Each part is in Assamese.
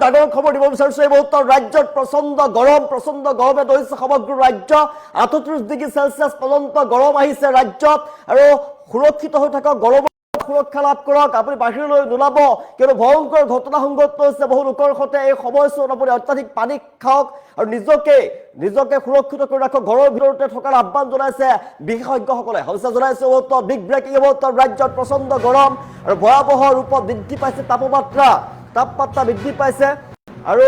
ডাঙৰ খবৰ দিব বিচাৰিছো এই মুহূৰ্তত ৰাজ্যত প্ৰচণ্ড গৰমে ধৰিছে সমগ্ৰ ৰাজ্য 38 ডিগ্ৰী চেলচিয়াছ পৰ্যন্ত গৰম আহিছে ৰাজ্যত আৰু সুৰক্ষিত হৈ থাকক গৰমৰ সুৰক্ষা লাভ কৰক আপুনি বাহিৰলৈ নোলাব কিন্তু ভয়ংকৰ ঘটনা সংঘটিত হৈছে বহু লোকৰ সৈতে এই সময়ছোৱাত আপুনি অত্যাধিক পানী খাওক আৰু নিজকে সুৰক্ষিত কৰি ৰাখক ঘৰৰ ভিতৰতে থকাৰ আহ্বান জনাইছে বিশেষজ্ঞসকলে হৈছে জনাইছে বিগ ব্ৰেকিং ৰাজ্যত প্ৰচণ্ড গৰম আৰু ভয়াৱহ ৰূপত বৃদ্ধি পাইছে তাপমাত্ৰা বৃদ্ধি পাইছে আৰু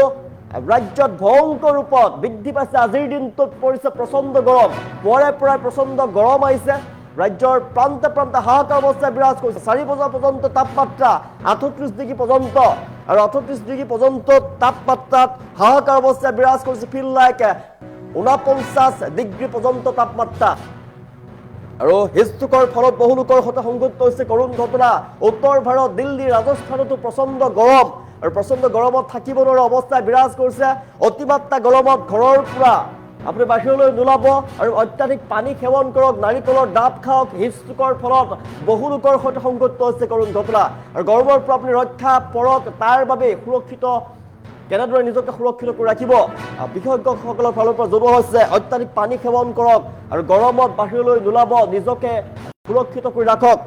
ৰাজ্যত ভয়ংকৰ ৰূপত বৃদ্ধি পাইছে আজিৰ দিনটোত পৰিছে প্ৰচণ্ড গৰম পৰাই প্ৰচণ্ড গৰম আহিছে ৰাজ্যৰ প্ৰান্তে হাহাকাৰ অৱস্থা বিৰাজ কৰিছে 4 বজা পৰ্যন্ত তাপমাত্ৰা 38 ডিগ্ৰী পৰ্যন্ত আৰু 38 ডিগ্ৰী পৰ্যন্ত তাপমাত্ৰাত হাহাকাৰ অৱস্থা বিৰাজ কৰিছে ফিল লাইক 49 ডিগ্ৰী পৰ্যন্ত তাপমাত্ৰা আৰু হিটষ্ট্ৰোকৰ ফলত বহু লোকৰ সৈতে সংঘটিত হৈছে কৰুণ ঘটনা উত্তৰ ভাৰত দিল্লী ৰাজস্থানতো প্ৰচণ্ড গৰম আৰু প্ৰচণ্ড গৰমত থাকিব নোৱাৰা অৱস্থা বিৰাজ কৰিছে অতিমাত্ৰা গৰমত ঘৰৰ পৰা আপুনি বাহিৰলৈ নোলাব আৰু অত্যাধিক পানী সেৱন কৰক নাৰিকলৰ ডাব খাওক হিটষ্ট্ৰোকৰ ফলত বহু লোকৰ সৈতে সংঘটিত হৈছে কৰুণ ঘটনা আৰু গৰমৰ পৰা আপুনি ৰক্ষা পৰক তাৰ বাবে কেনেদৰে নিজকে সুৰক্ষিত কৰি ৰাখিব বিশেষজ্ঞসকলৰ ফালৰ পৰা জনোৱা হৈছে অত্যাধিক পানী সেৱন কৰক আৰু গৰমত বাহিৰলৈ নোলাব নিজকে সুৰক্ষিত কৰি ৰাখক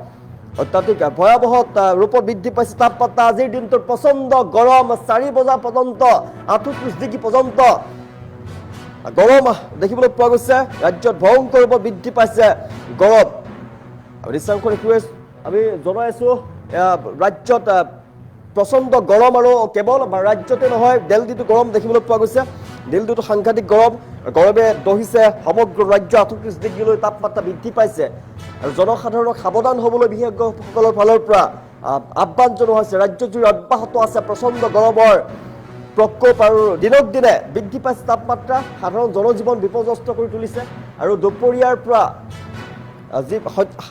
অত্যাধিক ভয়াৱহ ৰূপত বৃদ্ধি পাইছে তাপমাত্ৰা আজিৰ দিনটোত প্ৰচণ্ড গৰম 4 বজা পৰ্যন্ত 38 ডিগ্ৰী পৰ্যন্ত গৰম দেখিবলৈ পোৱা গৈছে ৰাজ্যত ভয়ংকৰ ৰূপত বৃদ্ধি পাইছে গৰম আমি জনাইছো ৰাজ্যত প্ৰচণ্ড গৰম আৰু কেৱল ৰাজ্যতে নহয় দিল্লীতো গৰম দেখিবলৈ পোৱা গৈছে দিল্লীতো সাংঘাতিক গৰমে দহিছে সমগ্ৰ ৰাজ্য 38 ডিগ্ৰীলৈ তাপমাত্ৰা বৃদ্ধি পাইছে আৰু জনসাধাৰণক সাৱধান হ'বলৈ বিশেষজ্ঞসকলৰ ফালৰ পৰা আহ্বান জনোৱা হৈছে ৰাজ্যজুৰি অব্যাহত আছে প্ৰচণ্ড গৰমৰ প্ৰকোপ আৰু দিনক দিনে বৃদ্ধি পাইছে তাপমাত্ৰা সাধাৰণ জনজীৱন বিপৰ্যস্ত কৰি তুলিছে আৰু দুপৰীয়াৰ পৰা যি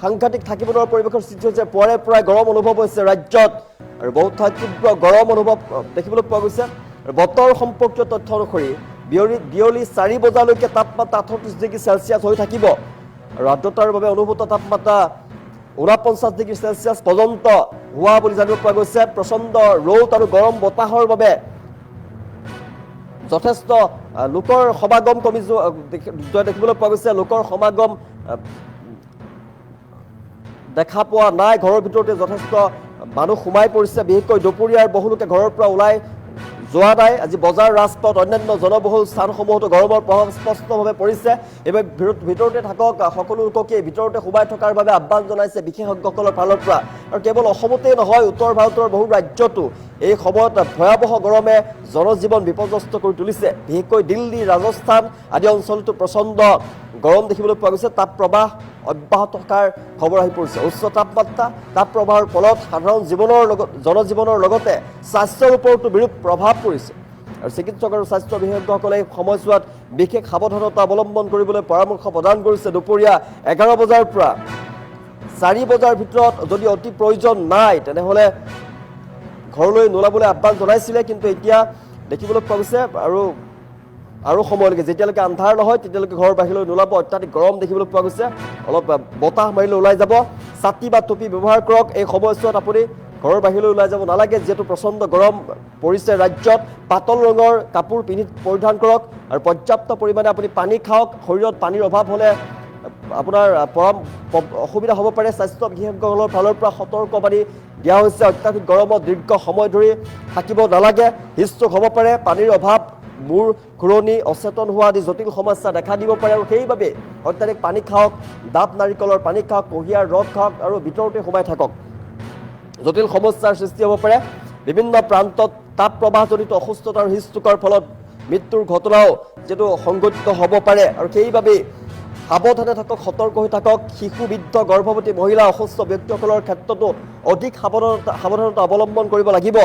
সাংঘাতিক থাকিব নোৱাৰা পৰিৱেশৰ সৃষ্টি হৈছে পৰাই গৰম অনুভৱ হৈছে ৰাজ্যত আৰু বহুত ঠাইত তীব্ৰ গৰম অনুভৱ দেখিবলৈ পোৱা গৈছে বতৰ সম্পৰ্কীয় তথ্য অনুসৰি বিয়লি 4 বজালৈকে তাপমাত্ৰা 38 ডিগ্ৰী চেলচিয়াছ হৈ থাকিব আৰু আৰ্দ্ৰতাৰ বাবে অনুভূত তাপমাত্ৰা 49 ডিগ্ৰী চেলচিয়াছ পৰ্যন্ত হোৱা বুলি জানিব পৰা গৈছে প্ৰচণ্ড ৰ'দ আৰু গৰম বতাহৰ বাবে যথেষ্ট লোকৰ সমাগম কমি যোৱা দেখিবলৈ পোৱা গৈছে লোকৰ সমাগম দেখা পোৱা নাই ঘৰৰ ভিতৰতে যথেষ্ট মানুহ সোমাই পৰিছে বিশেষকৈ দুপৰীয়াৰ বহু লোকে ঘৰৰ পৰা ওলাই যোৱা নাই আজি বজাৰ ৰাজপথ অন্যান্য জনবহুল স্থানসমূহতো গৰমৰ প্ৰভাৱ স্পষ্টভাৱে পৰিছে এইবাৰ ভিতৰতে থাকক সকলো লোককে ভিতৰতে সোমাই থকাৰ বাবে আহ্বান জনাইছে বিশেষজ্ঞসকলৰ ফালৰ পৰা আৰু কেৱল অসমতেই নহয় উত্তৰ ভাৰতৰ বহু ৰাজ্যতো এই সময়ত ভয়াৱহ গৰমে জনজীৱন বিপৰ্যস্ত কৰি তুলিছে বিশেষকৈ দিল্লী ৰাজস্থান আদি অঞ্চলতো প্ৰচণ্ড গৰম দেখিবলৈ পোৱা গৈছে তাপপ্ৰবাহ অব্যাহত থকাৰ খবৰ আহি পৰিছে উচ্চ তাপপ্ৰবাহৰ ফলত সাধাৰণ জনজীৱনৰ লগতে স্বাস্থ্যৰ ওপৰতো বিৰূপ প্ৰভাৱ পৰিছে আৰু চিকিৎসক আৰু স্বাস্থ্য বিশেষজ্ঞসকলে এই সময়ছোৱাত বিশেষ সাৱধানতা অৱলম্বন কৰিবলৈ পৰামৰ্শ প্ৰদান কৰিছে দুপৰীয়া 11 বজাৰ পৰা 4 বজাৰ ভিতৰত যদি অতি প্ৰয়োজন নাই তেনেহ'লে ঘৰলৈ নোলাবলৈ আহ্বান জনাইছিলে কিন্তু এতিয়া দেখিবলৈ পোৱা গৈছে আৰু সময়লৈকে যেতিয়ালৈকে আন্ধাৰ নহয় তেতিয়ালৈকে ঘৰৰ বাহিৰলৈ নোলাব অত্যাধিক গৰম দেখিবলৈ পোৱা গৈছে অলপ বতাহ মাৰিলে ওলাই যাব ছাতি বা টুপি ব্যৱহাৰ কৰক এই সময়ছোৱাত আপুনি ঘৰৰ বাহিৰলৈ ওলাই যাব নালাগে যিহেতু প্ৰচণ্ড গৰম পৰিছে ৰাজ্যত পাতল ৰঙৰ কাপোৰ পৰিধান কৰক আৰু পৰ্যাপ্ত পৰিমাণে আপুনি পানী খাওক শৰীৰত পানীৰ অভাৱ হ'লে আপোনাৰ অসুবিধা হ'ব পাৰে স্বাস্থ্য বিশেষজ্ঞসকলৰ ফালৰ পৰা সতৰ্কবাণী দিয়া হৈছে অত্যাধিক গৰমত দীৰ্ঘ সময় ধৰি থাকিব নালাগে হিটষ্ট্ৰোক হ'ব পাৰে পানীৰ অভাৱ মূৰ ঘূৰণি অচেতন হোৱা আদি জটিল সমস্যা দেখা দিব পাৰে আৰু সেইবাবে অত্যাধিক পানী খাওক ডাব নাৰিকলৰ পানী খাওক কুঁহিয়াৰ ৰস খাওক আৰু ভিতৰতে সোমাই থাকক জটিল সমস্যাৰ সৃষ্টি হ'ব পাৰে বিভিন্ন প্ৰান্তত তাপপ্ৰবাহজনিত অসুস্থতা আৰু হিটষ্ট্ৰোকৰ ফলত মৃত্যুৰ ঘটনাও যিটো সংঘটিত হ'ব পাৰে আৰু সেইবাবে সাৱধানে থাকক সতৰ্ক হৈ থাকক শিশু বৃদ্ধ গৰ্ভৱতী মহিলা অসুস্থ ব্যক্তিসকলৰ ক্ষেত্ৰতো অধিক সাৱধানতা অৱলম্বন কৰিব লাগিব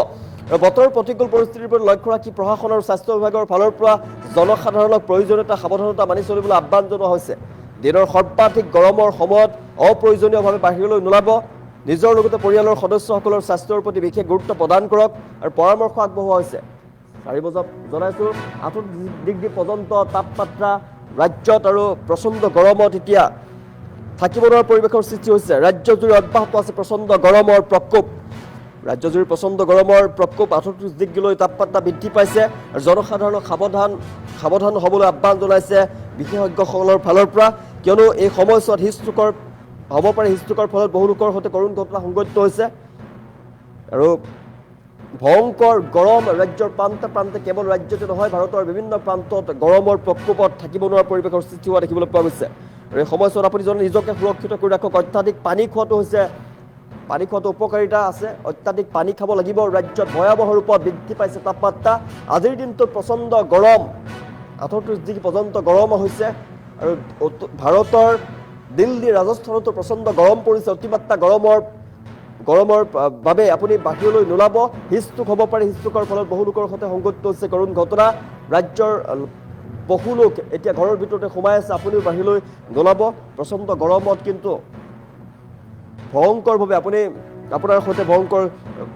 আৰু বতৰ প্ৰতিকূল পৰিস্থিতিৰ ওপৰত লক্ষ্য ৰাখি প্ৰশাসন আৰু স্বাস্থ্য বিভাগৰ ফালৰ পৰা জনসাধাৰণক প্ৰয়োজনীয়তা সাৱধানতা মানি চলিবলৈ আহ্বান জনোৱা হৈছে দিনৰ সৰ্বাধিক গৰমৰ সময়ত অপ্ৰয়োজনীয়ভাৱে বাহিৰলৈ নোলাব নিজৰ লগতে পৰিয়ালৰ সদস্যসকলৰ স্বাস্থ্যৰ প্ৰতি বিশেষ গুৰুত্ব প্ৰদান কৰক আৰু পৰামৰ্শ আগবঢ়োৱা হৈছে 4 বজাত জনাইছোঁ 38 ডিগ্ৰী পৰ্যন্ত তাপমাত্ৰা ৰাজ্যত আৰু প্ৰচণ্ড গৰমত এতিয়া থাকিব নোৱাৰা পৰিৱেশৰ সৃষ্টি হৈছে ৰাজ্যজুৰি অব্যাহত আছে প্ৰচণ্ড গৰমৰ প্ৰকোপ ৰাজ্যজুৰি প্ৰচণ্ড গৰমৰ প্ৰকোপ 38 ডিগ্ৰীলৈ তাপমাত্ৰা বৃদ্ধি পাইছে আৰু জনসাধাৰণক সাৱধান হ'বলৈ আহ্বান জনাইছে বিশেষজ্ঞসকলৰ ফালৰ পৰা কিয়নো এই সময়ছোৱাত হিটষ্ট্ৰোকৰ হ'ব পাৰে হিটষ্ট্ৰোকৰ ফলত বহু লোকৰ সৈতে কৰুণ ঘটনা সংঘটিত হৈছে আৰু ভয়ংকৰ গৰম ৰাজ্যৰ প্ৰান্তে প্ৰান্তে কেৱল ৰাজ্যতে নহয় ভাৰতৰ বিভিন্ন প্ৰান্তত গৰমৰ প্ৰকোপত থাকিব নোৱাৰা পৰিৱেশৰ সৃষ্টি হোৱা দেখিবলৈ পোৱা গৈছে আৰু এই সময়ছোৱাত আপুনি নিজকে সুৰক্ষিত কৰি ৰাখক অত্যাধিক পানী খোৱাটো হৈছে পানী খোৱাটো উপকাৰিতা আছে অত্যাধিক পানী খাব লাগিব ৰাজ্যত ভয়াৱহ ৰূপত বৃদ্ধি পাইছে তাপমাত্ৰা আজিৰ দিনটোত প্ৰচণ্ড গৰম 38 ডিগ্ৰী পৰ্যন্ত গৰম হৈছে আৰু ভাৰতৰ দিল্লী ৰাজস্থানতো প্ৰচণ্ড গৰম পৰিছে অতিমাত্ৰা গৰমৰ বাবে আপুনি বাহিৰলৈ নোলাব হিটষ্ট্ৰোক হ'ব পাৰে হিটষ্ট্ৰোকৰ ফলত বহু লোকৰ সৈতে সংঘটিত হৈছে কৰুণ ঘটনা ৰাজ্যৰ বহু লোক এতিয়া ঘৰৰ ভিতৰতে সোমাই আছে আপুনিও বাহিৰলৈ নোলাব প্ৰচণ্ড গৰমত কিন্তু ভয়ংকৰভাৱে আপোনাৰ সৈতে ভয়ংকৰ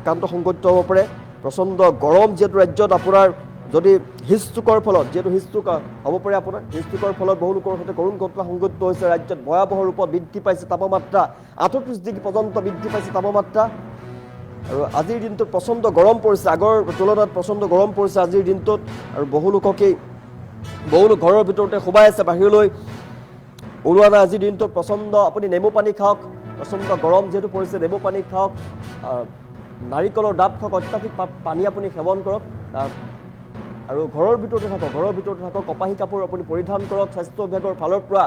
কাণ্ড সংঘটিত হ'ব পাৰে প্ৰচণ্ড গৰম যিহেতু ৰাজ্যত আপোনাৰ যদি হিটষ্ট্ৰোকৰ ফলত যিহেতু হিটষ্ট্ৰোক হ'ব পাৰে আপোনাৰ হিটষ্ট্ৰোকৰ ফলত বহু লোকৰ সৈতে কৰুণ ঘটনা সংঘটিত হৈছে ৰাজ্যত ভয়াৱহ ৰূপত বৃদ্ধি পাইছে তাপমাত্ৰা 38 ডিগ্ৰী পৰ্যন্ত বৃদ্ধি পাইছে তাপমাত্ৰা আৰু আজিৰ দিনটোত প্ৰচণ্ড গৰম পৰিছে আগৰ তুলনাত প্ৰচণ্ড গৰম পৰিছে আজিৰ দিনটোত আৰু বহু লোক ঘৰৰ ভিতৰতে সোমাই আছে বাহিৰলৈ ওলোৱা নাই আজিৰ দিনটোত প্ৰচণ্ড আপুনি নেমু পানী খাওক প্ৰচণ্ড গৰম যিহেতু পৰিছে নেমু পানী খাওক নাৰিকলৰ ডাব খাওক অত্যাধিক পানী আপুনি সেৱন কৰক আৰু ঘৰৰ ভিতৰতে থাকক কপাহী কাপোৰ আপুনি পৰিধান কৰক স্বাস্থ্য বিভাগৰ ফালৰ পৰা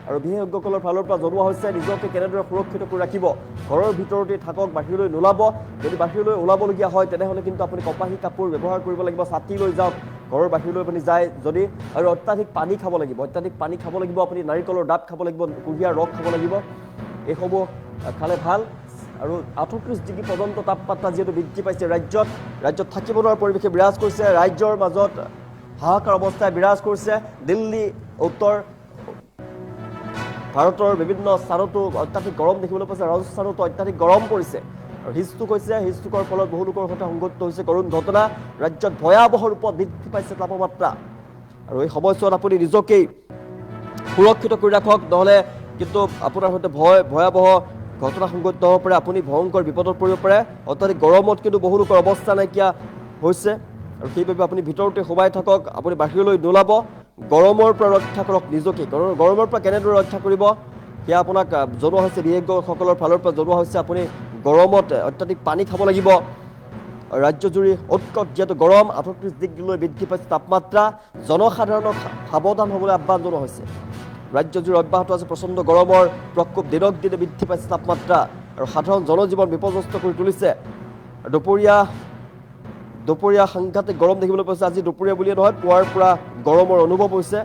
আৰু বিশেষজ্ঞসকলৰ ফালৰ পৰা জনোৱা হৈছে নিজকে কেনেদৰে সুৰক্ষিত কৰি ৰাখিব ঘৰৰ ভিতৰতে থাকক বাহিৰলৈ নোলাব যদি বাহিৰলৈ ওলাবলগীয়া হয় তেনেহ'লে কিন্তু আপুনি কপাহী কাপোৰ ব্যৱহাৰ কৰিব লাগিব ছাতি লৈ যাওক ঘৰৰ বাহিৰলৈ আপুনি যায় যদি আৰু অত্যাধিক পানী খাব লাগিব আপুনি নাৰিকলৰ ডাব খাব লাগিব কুঁহিয়াৰ ৰস খাব লাগিব এইসমূহ খালে ভাল আৰু 38 ডিগ্ৰী পৰ্যন্ত তাপমাত্ৰা যিহেতু বৃদ্ধি পাইছে ৰাজ্যত থাকিব নোৱাৰা পৰিৱেশে বিৰাজ কৰিছে ৰাজ্যৰ মাজত হাহাকাৰ অৱস্থাই বিৰাজ কৰিছে দিল্লী উত্তৰ ভাৰতৰ বিভিন্ন স্থানতো অত্যাধিক গৰম দেখিবলৈ পাইছে ৰাজস্থানতো অত্যাধিক গৰম পৰিছে আৰু হিটষ্ট্ৰোক হৈছে হিটষ্ট্ৰোকৰ ফলত বহু লোকৰ সৈতে সংঘটিত হৈছে কৰুণ ঘটনা ৰাজ্যত ভয়াৱহ ৰূপত বৃদ্ধি পাইছে তাপমাত্ৰা আৰু এই সময়ছোৱাত আপুনি নিজকেই সুৰক্ষিত কৰি ৰাখক নহ'লে কিন্তু আপোনাৰ সৈতে ভয়াৱহ ঘটনা সংঘটিত হ'ব পাৰে আপুনি ভয়ংকৰ বিপদত পৰিব পাৰে অত্যাধিক গৰমত কিন্তু বহু লোকৰ অৱস্থা নাইকিয়া হৈছে আৰু সেইবাবে আপুনি ভিতৰতে সোমাই থাকক আপুনি বাহিৰলৈ নোলাব গৰমৰ পৰা ৰক্ষা কৰক নিজকে গৰমৰ পৰা কেনেদৰে ৰক্ষা কৰিব সেয়া আপোনাক জনোৱা হৈছে বিশেষজ্ঞসকলৰ ফালৰ পৰা জনোৱা হৈছে আপুনি গৰমত অত্যাধিক পানী খাব লাগিব ৰাজ্যজুৰি উৎকট যিহেতু গৰম 38 ডিগ্ৰীলৈ বৃদ্ধি পাইছে তাপমাত্ৰা জনসাধাৰণক সাৱধান হ'বলৈ আহ্বান জনোৱা হৈছে ৰাজ্যজুৰি অব্যাহত আছে প্ৰচণ্ড গৰমৰ প্ৰকোপ দিনক দিনে বৃদ্ধি পাইছে তাপমাত্ৰা আৰু সাধাৰণ জনজীৱন বিপৰ্যস্ত কৰি তুলিছে দুপৰীয়া সাংঘাতিক গৰম দেখিবলৈ পাইছে আজি দুপৰীয়া বুলিয়ে নহয় পুৱাৰ পৰা গৰমৰ অনুভৱ হৈছে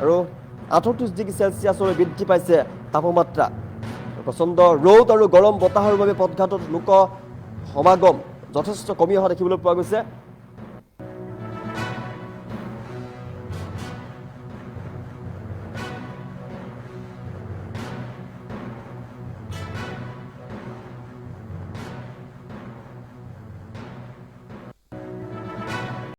আৰু 38 ডিগ্ৰী চেলচিয়াছলৈ বৃদ্ধি পাইছে তাপমাত্ৰা প্ৰচণ্ড ৰ'দ আৰু গৰম বতাহৰ বাবে পথঘাটত লোক সমাগম যথেষ্ট কমি অহা দেখিবলৈ পোৱা গৈছে